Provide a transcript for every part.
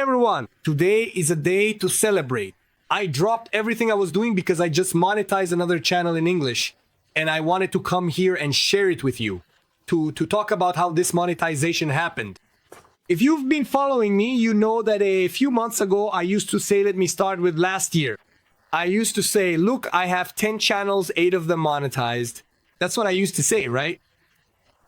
everyone, today is a day to celebrate. I dropped everything I was doing because I just monetized another channel in English, and I wanted to come here and share it with you to talk about how this monetization happened. If you've been following me, you know that a few months ago I used to say, let me start with last year. I used to say, look, I have 10 channels, 8 of them monetized. That's what I used to say, right?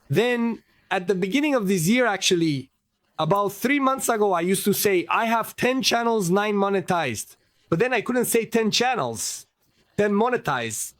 Then at the beginning of this year, actually, about 3 months ago, I used to say, I have 10 channels, 9 monetized. But then I couldn't say 10 channels, 10 monetized.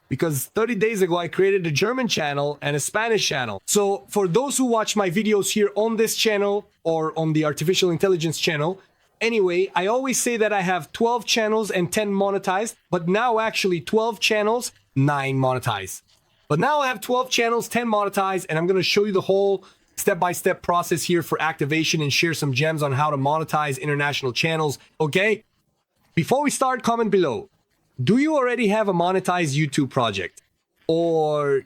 Because 30 days ago, I created a German channel and a Spanish channel. So for those who watch my videos here on this channel or on the artificial intelligence channel, anyway, I always say that I have 12 channels and 10 monetized, but now actually 12 channels, 9 monetized. But now I have 12 channels, 10 monetized, and I'm going to show you the whole step-by-step process here for activation and share some gems on how to monetize international channels, okay? Before we start, comment below. Do you already have a monetized YouTube project? Or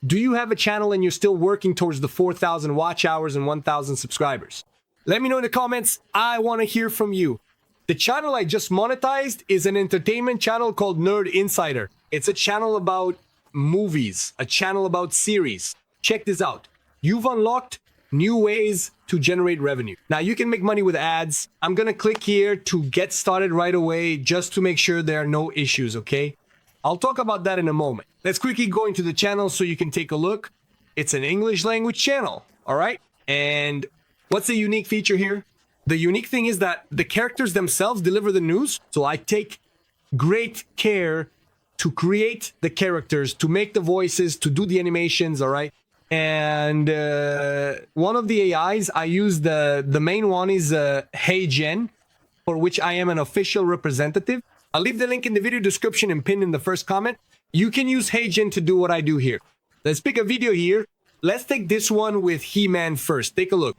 do you have a channel and you're still working towards the 4,000 watch hours and 1,000 subscribers? Let me know in the comments. I want to hear from you. The channel I just monetized is an entertainment channel called Nerd Insider. It's a channel about movies, a channel about series. Check this out. You've unlocked new ways to generate revenue. Now you can make money with ads. I'm gonna click here to get started right away just to make sure there are no issues, okay? I'll talk about that in a moment. Let's quickly go into the channel so you can take a look. It's an English language channel, all right? And what's the unique feature here? The unique thing is that the characters themselves deliver the news. So I take great care to create the characters, to make the voices, to do the animations, all right? And one of the AIs, I use the main one is HEYGEN, for which I am an official representative. I'll leave the link in the video description and pinned in the first comment. You can use HEYGEN to do what I do here. Let's pick a video here. Let's take this one with He-Man first. Take a look.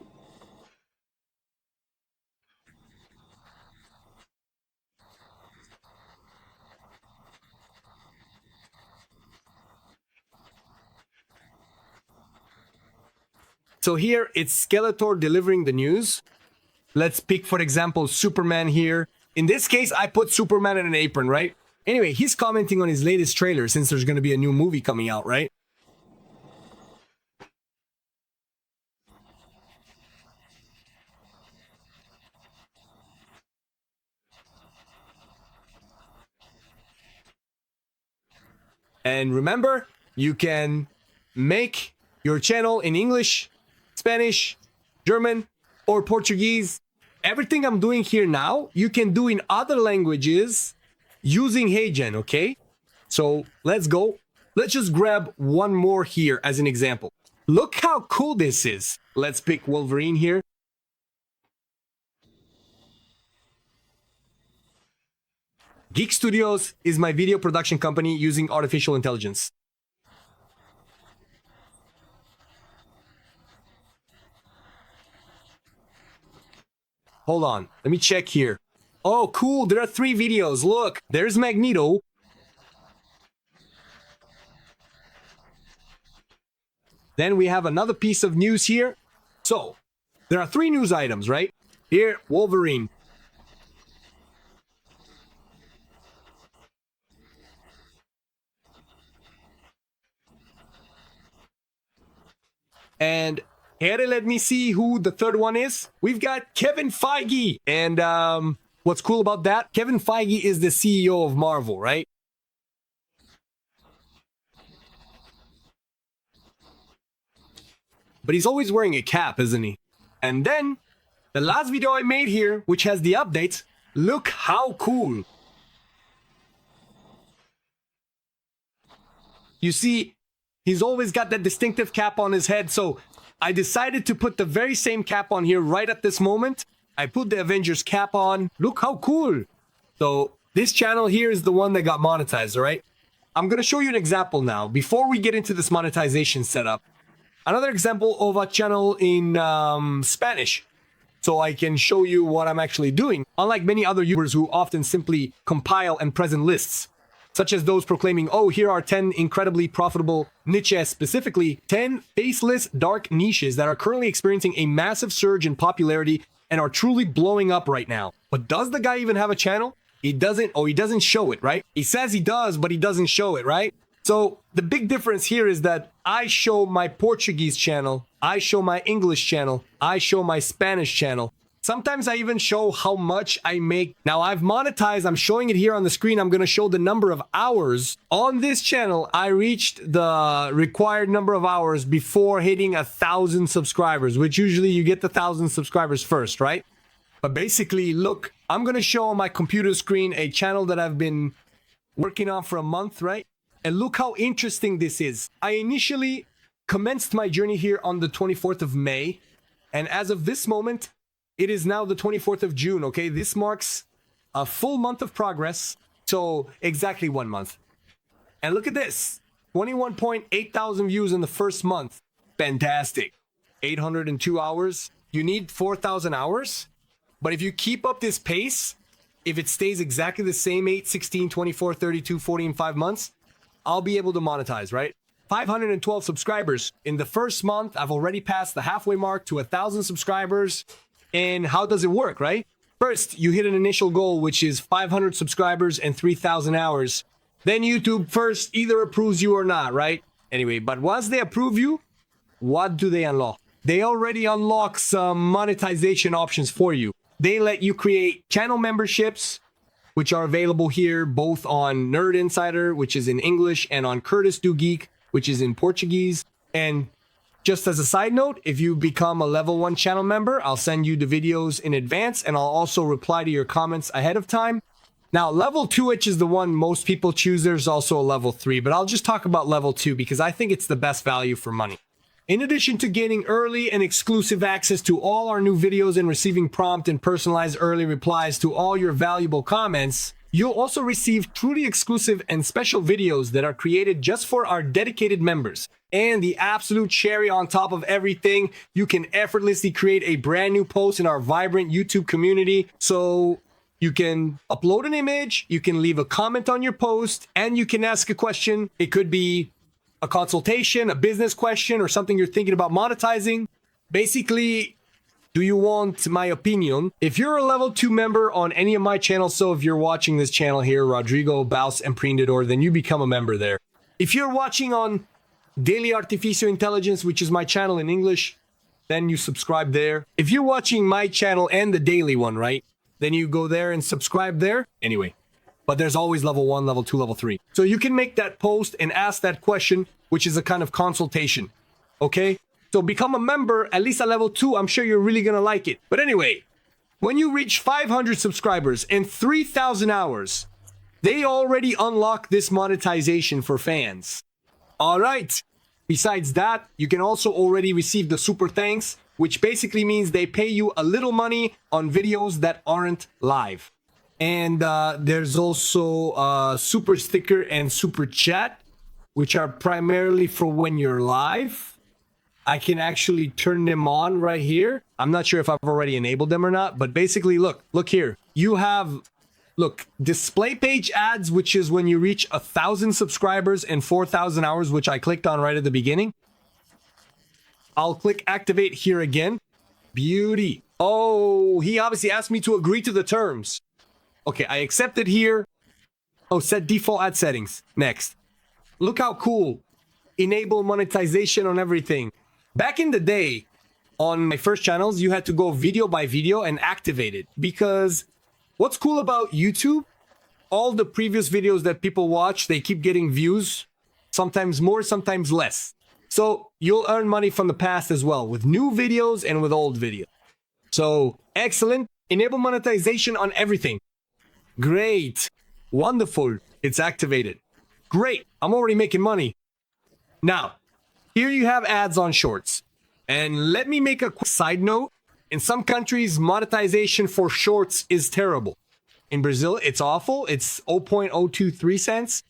So here it's Skeletor delivering the news. Let's pick, for example, Superman here. In this case, I put Superman in an apron, right? Anyway, he's commenting on his latest trailer since there's going to be a new movie coming out, right? And remember, you can make your channel in English, Spanish, German, or Portuguese. Everything I'm doing here now, you can do in other languages using HEYGEN, okay? So let's go. Let's just grab one more here as an example. Look how cool this is. Let's pick Wolverine here. Geek Studios is my video production company using artificial intelligence. Hold on, let me check here. Oh, cool, there are 3 videos. Look, there's Magneto. Then we have another piece of news here. So, there are 3 news items, right? Here, Wolverine. And here, let me see who the third one is. We've got Kevin Feige. And what's cool about that? Kevin Feige is the CEO of Marvel, right? But he's always wearing a cap, isn't he? And then, the last video I made here, which has the updates, look how cool. You see, he's always got that distinctive cap on his head, so I decided to put the very same cap on here right at this moment. I put the Avengers cap on. Look how cool. So this channel here is the one that got monetized, all right? I'm going to show you an example now. Before we get into this monetization setup, another example of a channel in Spanish. So I can show you what I'm actually doing. Unlike many other YouTubers who often simply compile and present lists, such as those proclaiming, oh, here are 10 incredibly profitable niches, specifically 10 faceless dark niches that are currently experiencing a massive surge in popularity and are truly blowing up right now. But does the guy even have a channel? He doesn't, or he doesn't show it, right? He says he does, but he doesn't show it, right? So the big difference here is that I show my Portuguese channel, I show my English channel, I show my Spanish channel. Sometimes I even show how much I make. Now I've monetized, I'm showing it here on the screen. I'm gonna show the number of hours. On this channel, I reached the required number of hours before hitting 1,000 subscribers, which usually you get the 1,000 subscribers first, right? But basically, look, I'm gonna show on my computer screen a channel that I've been working on for a month, right? And look how interesting this is. I initially commenced my journey here on the 24th of May. And as of this moment, it is now the 24th of June, okay? This marks a full month of progress. So exactly 1 month. And look at this, 21.8 thousand views in the first month. Fantastic. 802 hours. You need 4,000 hours. But if you keep up this pace, if it stays exactly the same 8, 16, 24, 32, 40, and 5 months, I'll be able to monetize, right? 512 subscribers. In the first month, I've already passed the halfway mark to 1,000 subscribers. And how does it work, right? First, you hit an initial goal, which is 500 subscribers and 3,000 hours. Then YouTube first either approves you or not, right? Anyway, but once they approve you, what do they unlock? They already unlock some monetization options for you. They let you create channel memberships, which are available here both on Nerd Insider, which is in English, and on Curtis Do Geek, which is in Portuguese. And just as a side note, if you become a level 1 channel member, I'll send you the videos in advance, and I'll also reply to your comments ahead of time. Now, level 2, which is the one most people choose, there's also a level 3, but I'll just talk about level 2 because I think it's the best value for money. In addition to gaining early and exclusive access to all our new videos and receiving prompt and personalized early replies to all your valuable comments, you'll also receive truly exclusive and special videos that are created just for our dedicated members. And the absolute cherry on top of everything, you can effortlessly create a brand new post in our vibrant YouTube community. So you can upload an image, you can leave a comment on your post, and you can ask a question. It could be a consultation, a business question, or something you're thinking about monetizing. Basically, do you want my opinion? If you're a level 2 member on any of my channels, so if you're watching this channel here, Rodrigo, Baus, Empreendedor, then you become a member there. If you're watching on Daily Artificial Intelligence, which is my channel in English, then you subscribe there. If you're watching my channel and the daily one, right, then you go there and subscribe there. Anyway, but there's always level 1, level 2, level 3. So you can make that post and ask that question, which is a kind of consultation, okay? So become a member, at least at level 2. I'm sure you're really gonna like it. But anyway, when you reach 500 subscribers and 3,000 hours, they already unlock this monetization for fans. All right. Besides that, you can also already receive the super thanks, which basically means they pay you a little money on videos that aren't live. And there's also super sticker and super chat, which are primarily for when you're live. I can actually turn them on right here. I'm not sure if I've already enabled them or not, but basically, look here. You have, look, display page ads, which is when you reach 1,000 subscribers and 4,000 hours, which I clicked on right at the beginning. I'll click activate here again. Beauty. Oh, he obviously asked me to agree to the terms. Okay, I accept it here. Oh, set default ad settings. Next. Look how cool. Enable monetization on everything. Back in the day, on my first channels, you had to go video by video and activate it. Because what's cool about YouTube, all the previous videos that people watch, they keep getting views. Sometimes more, sometimes less. So you'll earn money from the past as well, with new videos and with old videos. So excellent. Enable monetization on everything. Great. Wonderful. It's activated. Great. I'm already making money. Now, here you have ads on shorts. And let me make a quick side note. In some countries, monetization for shorts is terrible. In Brazil, it's awful. It's 0.023 cents.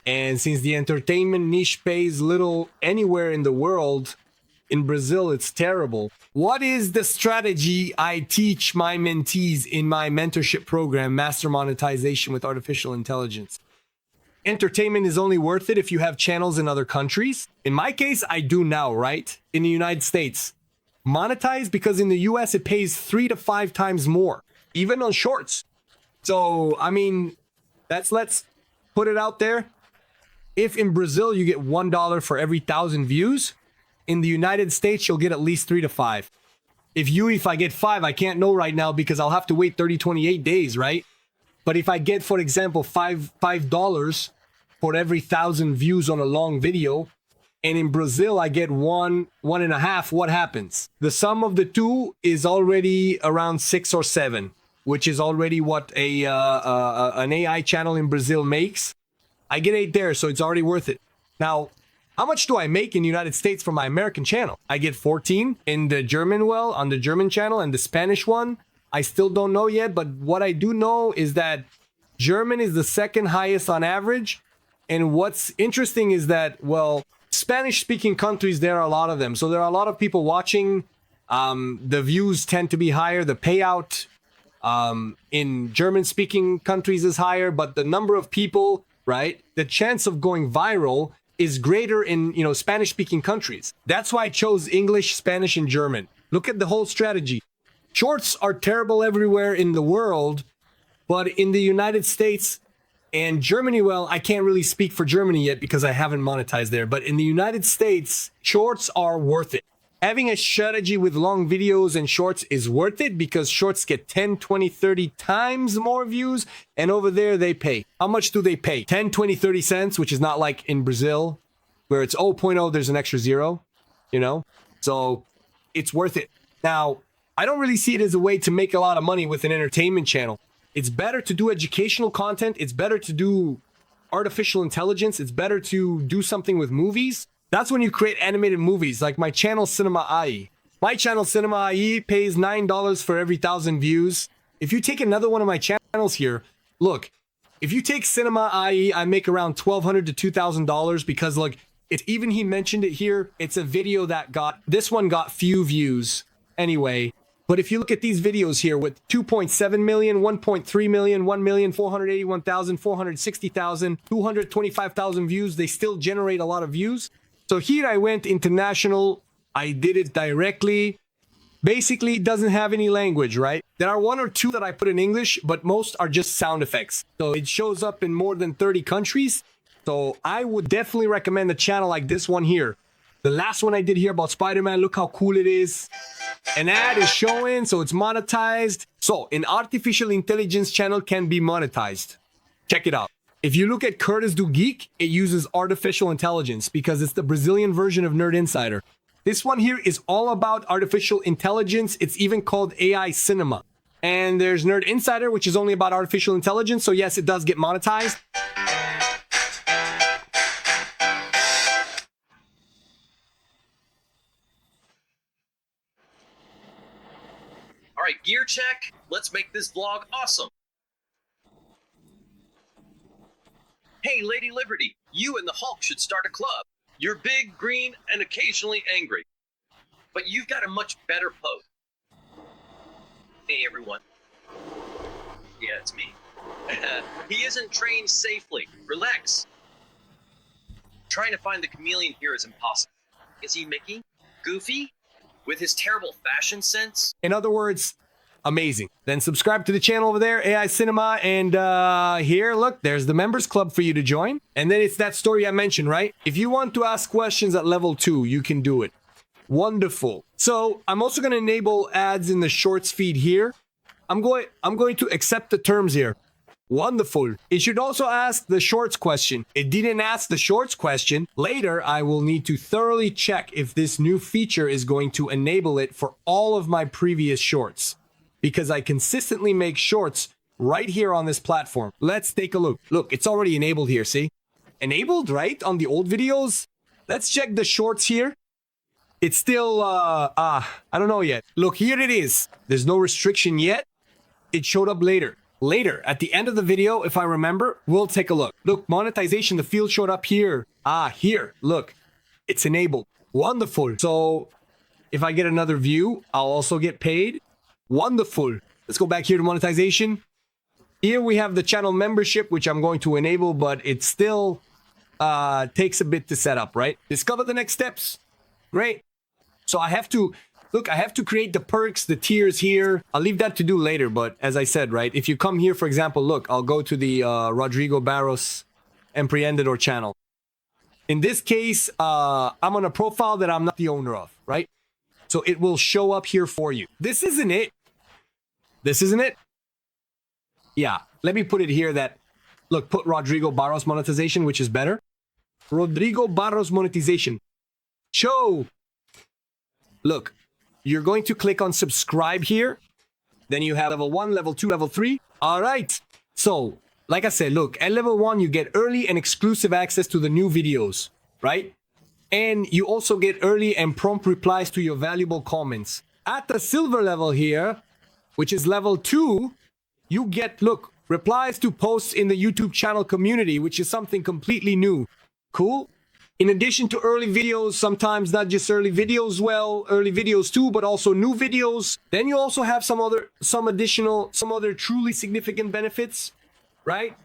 And since the entertainment niche pays little anywhere in the world, in Brazil, it's terrible. What is the strategy I teach my mentees in my mentorship program, Master Monetization with Artificial Intelligence? Entertainment is only worth it if you have channels in other countries. In my case, I do now, right? In the United States. Monetize because in the US it pays 3 to 5 times more, even on shorts. So, I mean, let's put it out there. If in Brazil you get $1 for every 1,000 views, in the United States you'll get at least 3 to 5. If I get 5, I can't know right now because I'll have to wait 30, 28 days, right? But if I get, for example, $5 for every 1,000 views on a long video, and in Brazil I get 1.5, what happens? The sum of the two is already around 6 or 7, which is already what an AI channel in Brazil makes. I get 8 there, so it's already worth it. Now, how much do I make in the United States from my American channel? I get 14 in the German on the German channel, and the Spanish one, I still don't know yet, but what I do know is that German is the second highest on average. And what's interesting is that, well, Spanish-speaking countries, there are a lot of them. So there are a lot of people watching. The views tend to be higher. The payout in German-speaking countries is higher, but the number of people, right, the chance of going viral is greater in, Spanish-speaking countries. That's why I chose English, Spanish, and German. Look at the whole strategy. Shorts are terrible everywhere in the world, but in the United States and Germany, well, I can't really speak for Germany yet because I haven't monetized there, but in the United States, shorts are worth it. Having a strategy with long videos and shorts is worth it because shorts get 10, 20, 30 times more views, and over there they pay. How much do they pay? 10, 20, 30 cents, which is not like in Brazil where it's 0.0, there's an extra zero, So it's worth it. Now, I don't really see it as a way to make a lot of money with an entertainment channel. It's better to do educational content. It's better to do artificial intelligence. It's better to do something with movies. That's when you create animated movies, like my channel Cinema AI. My channel Cinema AI pays $9 for every 1,000 views. If you take another one of my channels here, look, if you take Cinema AI, I make around $1,200 to $2,000 because look, even he mentioned it here. It's a video that this one got few views anyway. But if you look at these videos here with 2.7 million, 1.3 million, 1,481,000, 460,000, 225,000 views, they still generate a lot of views. So here I went international. I did it directly. Basically, it doesn't have any language, right? There are 1 or 2 that I put in English, but most are just sound effects. So it shows up in more than 30 countries. So I would definitely recommend a channel like this one here. The last one I did here about Spider-Man, look how cool it is. An ad is showing, so it's monetized. So an artificial intelligence channel can be monetized. Check it out. If you look at Curtis Do Geek, it uses artificial intelligence because it's the Brazilian version of Nerd Insider. This one here is all about artificial intelligence. It's even called AI Cinema. And there's Nerd Insider, which is only about artificial intelligence. So yes, it does get monetized. All right, gear check. Let's make this vlog awesome. Hey, Lady Liberty, you and the Hulk should start a club. You're big, green, and occasionally angry. But you've got a much better pose. Hey, everyone. Yeah, it's me. He isn't trained safely. Relax. Trying to find the chameleon here is impossible. Is he Mickey? Goofy? With his terrible fashion sense? In other words, amazing. Then subscribe to the channel over there, AI Cinema, and here, look, there's the members club for you to join. And then it's that story I mentioned, right? If you want to ask questions at level 2, you can do it. Wonderful. So I'm also going to enable ads in the shorts feed here. I'm going to accept the terms here. Wonderful. It should also ask the shorts question. It didn't ask the shorts question. Later, I will need to thoroughly check if this new feature is going to enable it for all of my previous shorts, because I consistently make shorts right here on this platform. Let's take a look. Look, it's already enabled here, see? Enabled, right? On the old videos. Let's check the shorts here. It's still, I don't know yet. Look, here it is. There's no restriction yet. It showed up later. Later, at the end of the video, if I remember, we'll take a look. Look, monetization, the field showed up here. Here, look, it's enabled. Wonderful. So if I get another view, I'll also get paid. Wonderful. Let's go back here to monetization. Here we have the channel membership, which I'm going to enable, but it still takes a bit to set up, right? Discover the next steps. Great. So I have to Look, I have to create the perks, the tiers here. I'll leave that to do later, but as I said, right, if you come here, for example, look, I'll go to the Rodrigo Barros Emprendedor channel. In this case, I'm on a profile that I'm not the owner of, right? So it will show up here for you. This isn't it. This isn't it. Yeah, let me put it here that, look, put Rodrigo Barros monetization, which is better. Rodrigo Barros monetization. Show. Look, you're going to click on subscribe here. Then you have level 1, level 2, level 3. All right. So, like I said, look, at level 1, you get early and exclusive access to the new videos, right? And you also get early and prompt replies to your valuable comments. At the silver level here, which is level 2, you get, look, replies to posts in the YouTube channel community, which is something completely new. Cool? In addition to early videos, sometimes not just early videos, well, early videos too, but also new videos. Then you also have some other truly significant benefits, right?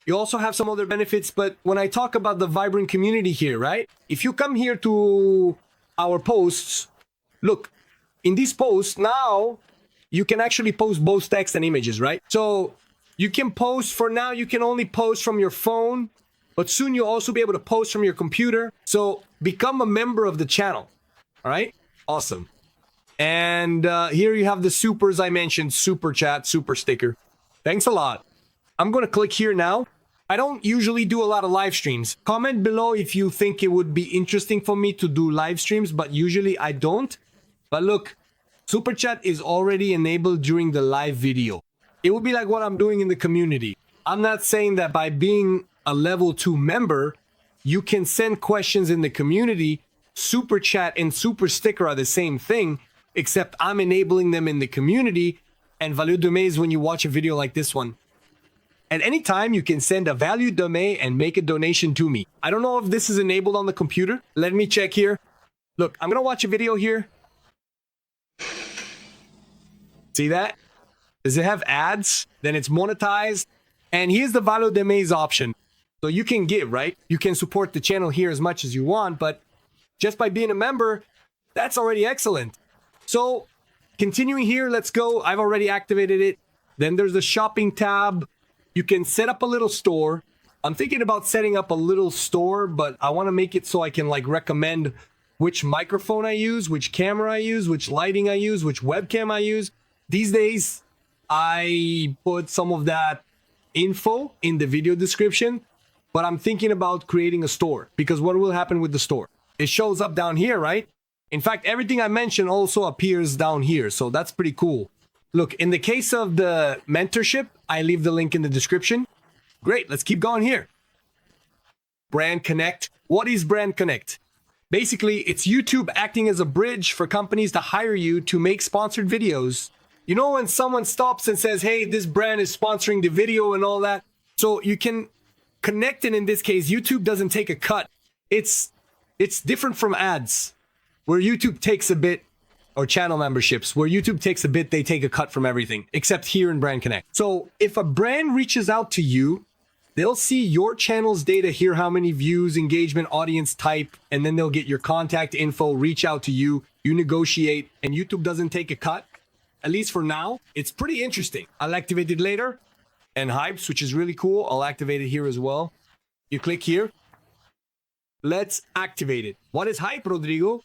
You also have some other benefits, but when I talk about the vibrant community here, right? If you come here to our posts, look, in these posts now, you can actually post both text and images, right? So you can post, for now, you can only post from your phone, but soon you'll also be able to post from your computer. So become a member of the channel. All right? Awesome. And here you have the supers I mentioned. Super chat, super sticker. Thanks a lot. I'm going to click here now. I don't usually do a lot of live streams. Comment below if you think it would be interesting for me to do live streams, but usually I don't. But look, super chat is already enabled during the live video. It would be like what I'm doing in the community. I'm not saying that by being a level 2 member, you can send questions in the community. Super chat and super sticker are the same thing, except I'm enabling them in the community. And value domain is when you watch a video like this one. At any time, you can send a value domain and make a donation to me. I don't know if this is enabled on the computer. Let me check here. Look, I'm going to watch a video here. See that? Does it have ads? Then it's monetized. And here's the value domains option. So you can give, right? You can support the channel here as much as you want, but just by being a member, that's already excellent. So continuing here, let's go. I've already activated it. Then there's the shopping tab. You can set up a little store. I'm thinking about setting up a little store, but I want to make it so I can like recommend which microphone I use, which camera I use, which lighting I use, which webcam I use. These days, I put some of that info in the video description, but I'm thinking about creating a store, because what will happen with the store? It shows up down here, right? In fact, everything I mentioned also appears down here, so that's pretty cool. Look, in the case of the mentorship, I leave the link in the description. Great, let's keep going here. Brand Connect. What is Brand Connect? Basically, it's YouTube acting as a bridge for companies to hire you to make sponsored videos. You know, when someone stops and says, hey, this brand is sponsoring the video and all that. So you can connect, and in this case, YouTube doesn't take a cut. It's different from ads, where YouTube takes a bit, or channel memberships, where YouTube takes a bit, they take a cut from everything, except here in Brand Connect. So if a brand reaches out to you, they'll see your channel's data here, how many views, engagement, audience type, and then they'll get your contact info, reach out to you, you negotiate, and YouTube doesn't take a cut. At least for now, it's pretty interesting. I'll activate it later. And Hypes, which is really cool. I'll activate it here as well. You click here. Let's activate it. What is Hype, Rodrigo?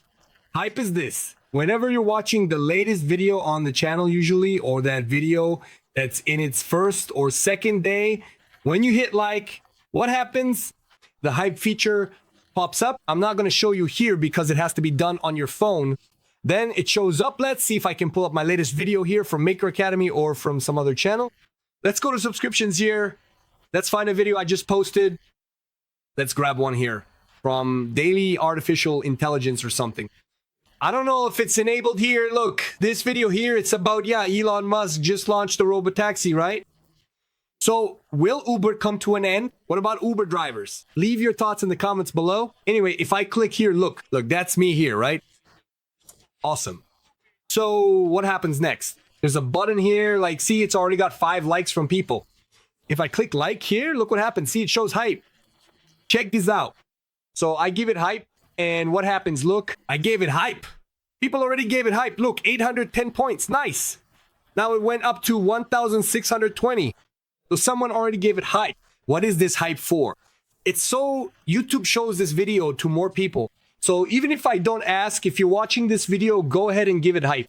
Hype is this. Whenever you're watching the latest video on the channel usually, or that video that's in its first or second day, when you hit like, what happens? The Hype feature pops up. I'm not going to show you here because it has to be done on your phone. Then it shows up. Let's see if I can pull up my latest video here from Maker Academy or from some other channel. Let's go to subscriptions here. Let's find a video I just posted. Let's grab one here from Daily Artificial Intelligence or something. I don't know if it's enabled here. Look, this video here, it's about, yeah, Elon Musk just launched the robotaxi, right? So will Uber come to an end? What about Uber drivers? Leave your thoughts in the comments below. Anyway, if I click here, look, that's me here, right? Awesome. So what happens next? There's a button here, like, see, it's already got 5 likes from people. If I click like here, look what happens. See, it shows hype. Check this out. So I give it hype, and what happens? Look, I gave it hype. People already gave it hype. Look, 810 points. Nice. Now it went up to 1,620. So someone already gave it hype. What is this hype for? It's so YouTube shows this video to more people. So even if I don't ask, if you're watching this video, go ahead and give it hype.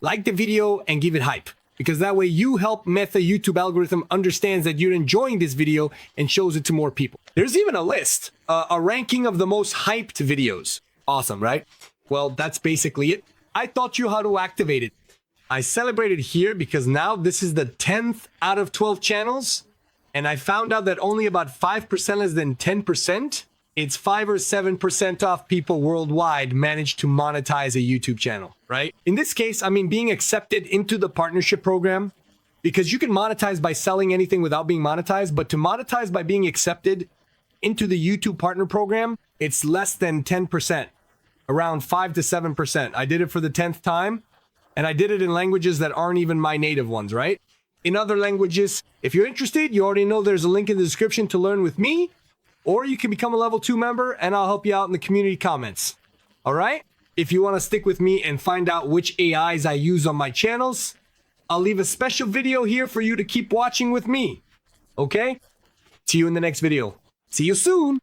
Like the video and give it hype. Because that way you help Meta YouTube algorithm understands that you're enjoying this video and shows it to more people. There's even a list, a ranking of the most hyped videos. Awesome, right? Well, that's basically it. I taught you how to activate it. I celebrated here because now this is the 10th out of 12 channels. And I found out that only about 5% less than 10%, it's 5 or 7% off people worldwide manage to monetize a YouTube channel, right? In this case, I mean, being accepted into the partnership program, because you can monetize by selling anything without being monetized, but to monetize by being accepted into the YouTube partner program, it's less than 10%, around 5 to 7%. I did it for the 10th time, and I did it in languages that aren't even my native ones, right? In other languages, if you're interested, you already know there's a link in the description to learn with me, or you can become a level 2 member and I'll help you out in the community comments. All right? If you want to stick with me and find out which AIs I use on my channels, I'll leave a special video here for you to keep watching with me. Okay? See you in the next video. See you soon.